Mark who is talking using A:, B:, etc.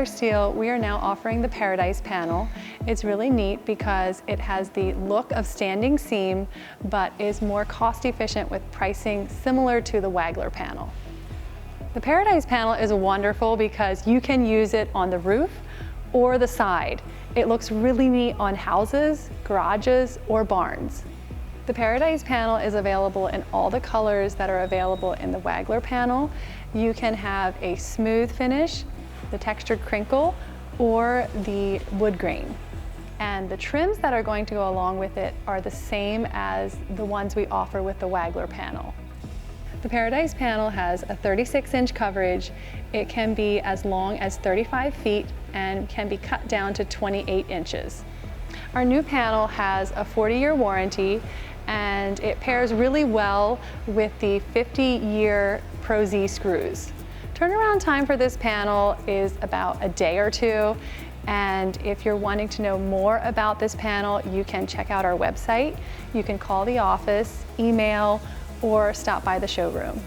A: Wagler Steel, we are now offering the Paradise panel. It's really neat because it has the look of standing seam, but is more cost efficient with pricing similar to the Wagler panel. The Paradise panel is wonderful because you can use it on the roof or the side. It looks really neat on houses, garages, or barns. The Paradise panel is available in all the colors that are available in the Wagler panel. You can have a smooth finish, the textured crinkle, or the wood grain. And the trims that are going to go along with it are the same as the ones we offer with the Wagler panel. The Paradise panel has a 36-inch coverage. It can be as long as 35 feet and can be cut down to 28 inches. Our new panel has a 40-year warranty, and it pairs really well with the 50-year Pro Z screws. Turnaround time for this panel is about a day or two, and if you're wanting to know more about this panel, you can check out our website. You can call the office, email, or stop by the showroom.